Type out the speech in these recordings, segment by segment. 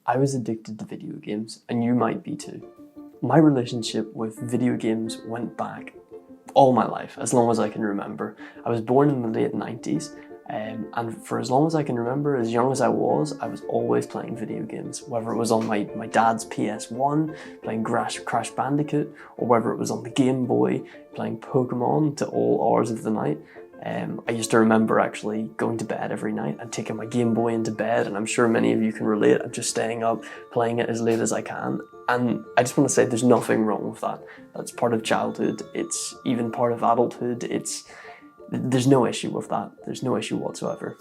I was addicted to video games, and you might be too. My relationship with video games went back all my life, as long as I can remember. I was born in the late 90s, and for as long as I can remember, as young as I was always playing video games, whether it was on my dad's PS1, playing Crash Bandicoot, or whether it was on the Game Boy, playing Pokemon to all hours of the night. I used to remember actually going to bed every night and taking my Game Boy into bed, and I'm sure many of you can relate. I'm just staying up, playing it as late as I can. And I just want to say there's nothing wrong with that. That's part of childhood. It's even part of adulthood. There's no issue with that. There's no issue whatsoever.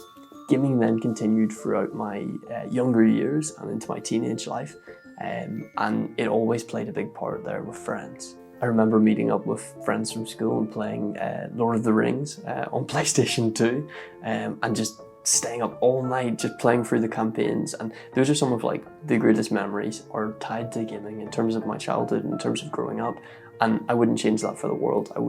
Gaming then continued throughout my younger years and into my teenage life. And it always played a big part there with friends. I remember meeting up with friends from school and playing Lord of the Rings on PlayStation 2 and just staying up all night just playing through the campaigns, and those are some of like the greatest memories are tied to gaming in terms of my childhood, in terms of growing up, and I wouldn't change that for the world. I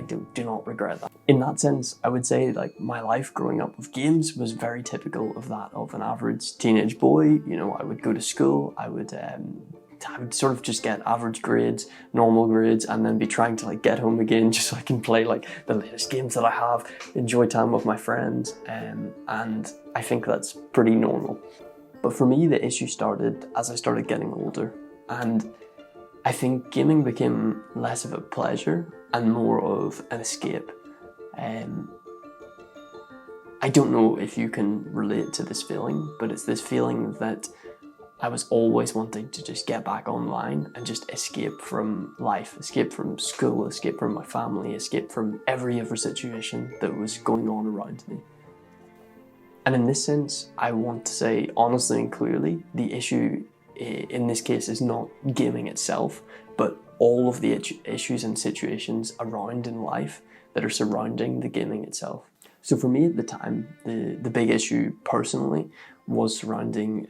do not regret that. In that sense, I would say like my life growing up with games was very typical of that of an average teenage boy. You know, I would go to school, I would sort of just get average grades, normal grades, and then be trying to like get home again just so I can play like the latest games that I have, enjoy time with my friends, and I think that's pretty normal. But for me, the issue started as I started getting older, and I think gaming became less of a pleasure and more of an escape. I don't know if you can relate to this feeling, but it's this feeling that I was always wanting to just get back online and just escape from life, escape from school, escape from my family, escape from every other situation that was going on around me. And in this sense, I want to say honestly and clearly, the issue in this case is not gaming itself, but all of the issues and situations around in life that are surrounding the gaming itself. So for me at the time, the big issue personally was surrounding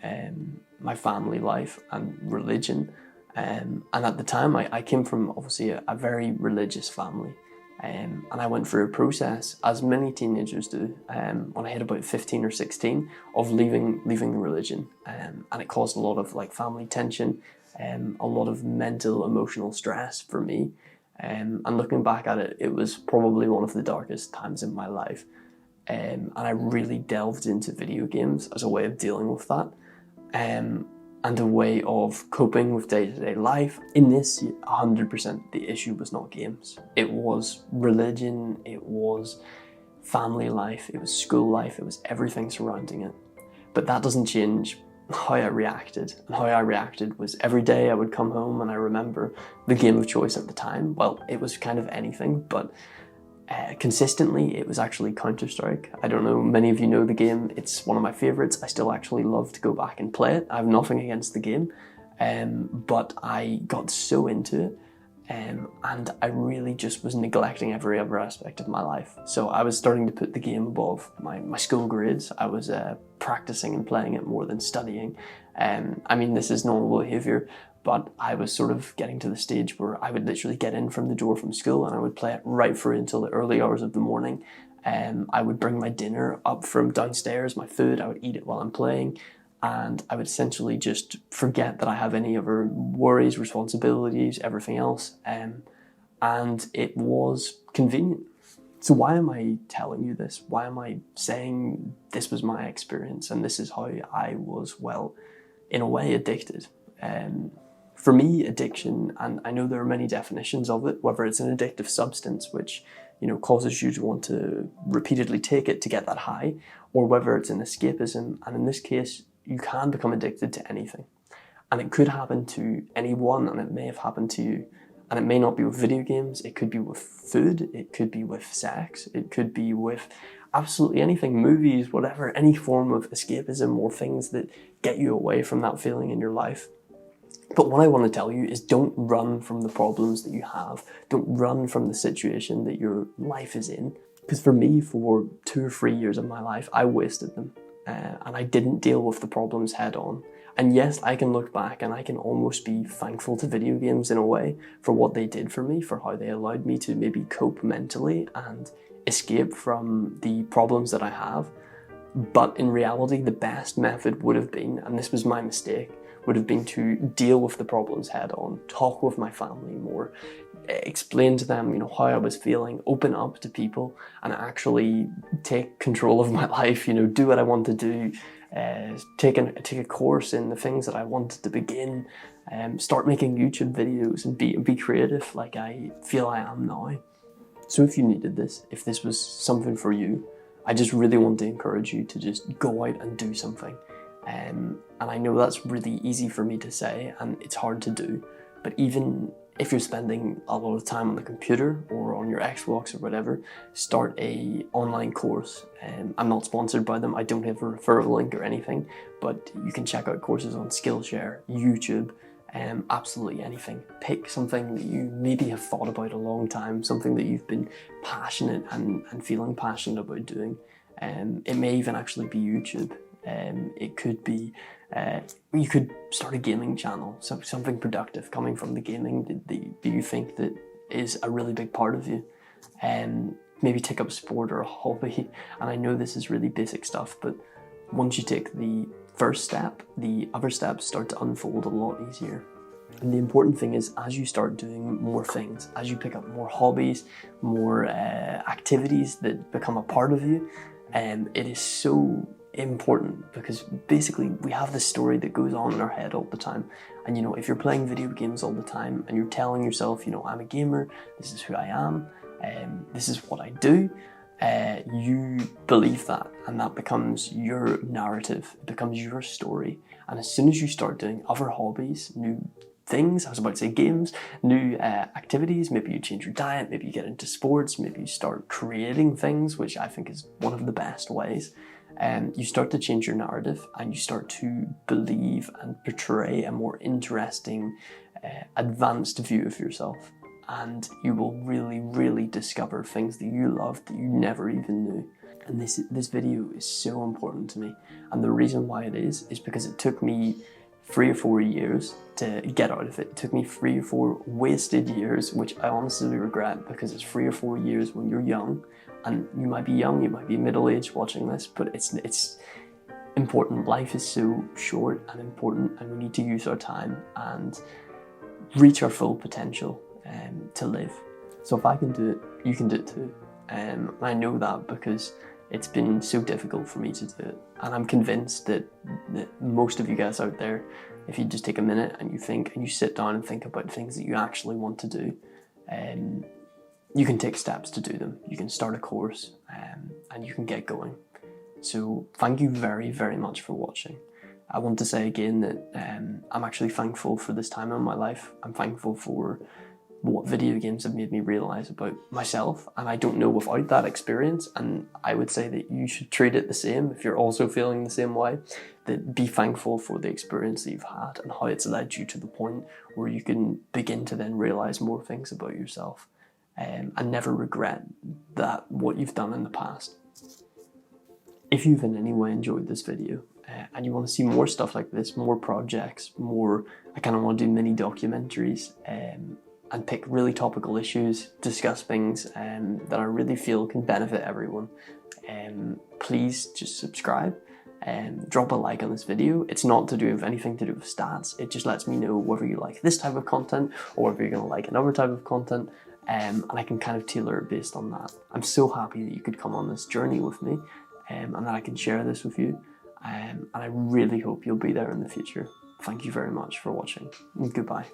my family life and religion. And at the time, I came from obviously a very religious family. And I went through a process, as many teenagers do, when I hit about 15 or 16, of leaving the religion. And it caused a lot of like family tension, a lot of mental, emotional stress for me. And looking back at it, it was probably one of the darkest times in my life. And I really delved into video games as a way of dealing with that, and a way of coping with day-to-day life. In this, 100% the issue was not games. It was religion, it was family life, it was school life, it was everything surrounding it. But that doesn't change how I reacted. And how I reacted was every day I would come home and I remember the game of choice at the time. Well, it was kind of anything, but consistently it was actually Counter-Strike. I don't know, many of you know the game. It's one of my favorites. I still actually love to go back and play it. I have nothing against the game, but I got so into it, and I really just was neglecting every other aspect of my life. So I was starting to put the game above my school grades. I was practicing and playing it more than studying. I mean, this is normal behavior, but I was sort of getting to the stage where I would literally get in from the door from school and I would play it right through until the early hours of the morning. I would bring my dinner up from downstairs, my food, I would eat it while I'm playing, and I would essentially just forget that I have any other worries, responsibilities, everything else. And it was convenient. So why am I telling you this? Why am I saying this was my experience and this is how I was, well, in a way, addicted? For me, addiction, and I know there are many definitions of it, whether it's an addictive substance which, you know, causes you to want to repeatedly take it to get that high, or whether it's an escapism, and in this case, you can become addicted to anything. And it could happen to anyone, and it may have happened to you. And it may not be with video games, it could be with food, it could be with sex, it could be with absolutely anything, movies, whatever, any form of escapism or things that get you away from that feeling in your life. But what I want to tell you is don't run from the problems that you have. Don't run from the situation that your life is in. Because for me, for 2 or 3 years of my life, I wasted them. And I didn't deal with the problems head on. And yes, I can look back and I can almost be thankful to video games in a way for what they did for me, for how they allowed me to maybe cope mentally and escape from the problems that I have. But in reality, the best method would have been, and this was my mistake, would have been to deal with the problems head on, talk with my family more, explain to them, you know, how I was feeling, open up to people, and actually take control of my life, you know, do what I want to do, take a course in the things that I wanted to begin, start making YouTube videos and be creative like I feel I am now. So if you needed this, if this was something for you, I just really want to encourage you to just go out and do something. And I know that's really easy for me to say and it's hard to do, but even if you're spending a lot of time on the computer or on your Xbox or whatever, start a online course. I'm not sponsored by them, I don't have a referral link or anything, but you can check out courses on Skillshare, YouTube, absolutely anything. Pick something that you maybe have thought about a long time, something that you've been passionate and feeling passionate about doing. It may even actually be YouTube. It could be, you could start a gaming channel, so something productive coming from the gaming that you think that is a really big part of you. Maybe take up a sport or a hobby. And I know this is really basic stuff, but once you take the first step, the other steps start to unfold a lot easier. And the important thing is, as you start doing more things, as you pick up more hobbies, more activities that become a part of you, it is so important, because basically we have this story that goes on in our head all the time. And you know, if you're playing video games all the time and you're telling yourself, you know, I'm a gamer, this is who I am, this is what I do, you believe that, and that becomes your narrative, it becomes your story. And as soon as you start doing other hobbies, new things, I was about to say games, new activities, maybe you change your diet, maybe you get into sports, maybe you start creating things, which I think is one of the best ways. You start to change your narrative and you start to believe and portray a more interesting, advanced view of yourself. And you will really, really discover things that you love that you never even knew. And this video is so important to me. And the reason why it is because it took me 3 or 4 years to get out of it. It took me 3 or 4 wasted years, which I honestly regret, because it's 3 or 4 years when you're young. And you might be young, you might be middle-aged watching this, but it's important. Life is so short and important, and we need to use our time and reach our full potential to live. So if I can do it, you can do it too. I know that because it's been so difficult for me to do it. And I'm convinced that most of you guys out there, if you just take a minute and you think, and you sit down and think about things that you actually want to do, you can take steps to do them. You can start a course and you can get going. So thank you very, very much for watching. I want to say again that I'm actually thankful for this time in my life. I'm thankful for what video games have made me realise about myself, and I don't know without that experience, and I would say that you should treat it the same if you're also feeling the same way, that be thankful for the experience that you've had and how it's led you to the point where you can begin to then realise more things about yourself, and never regret that what you've done in the past. If you've in any way enjoyed this video, and you want to see more stuff like this, more projects, more, I kind of want to do mini documentaries, and pick really topical issues, discuss things that I really feel can benefit everyone. Please just subscribe and drop a like on this video. It's not to do with anything to do with stats. It just lets me know whether you like this type of content or whether you're going to like another type of content, and I can kind of tailor it based on that. I'm so happy that you could come on this journey with me, and that I can share this with you, and I really hope you'll be there in the future. Thank you very much for watching, and goodbye.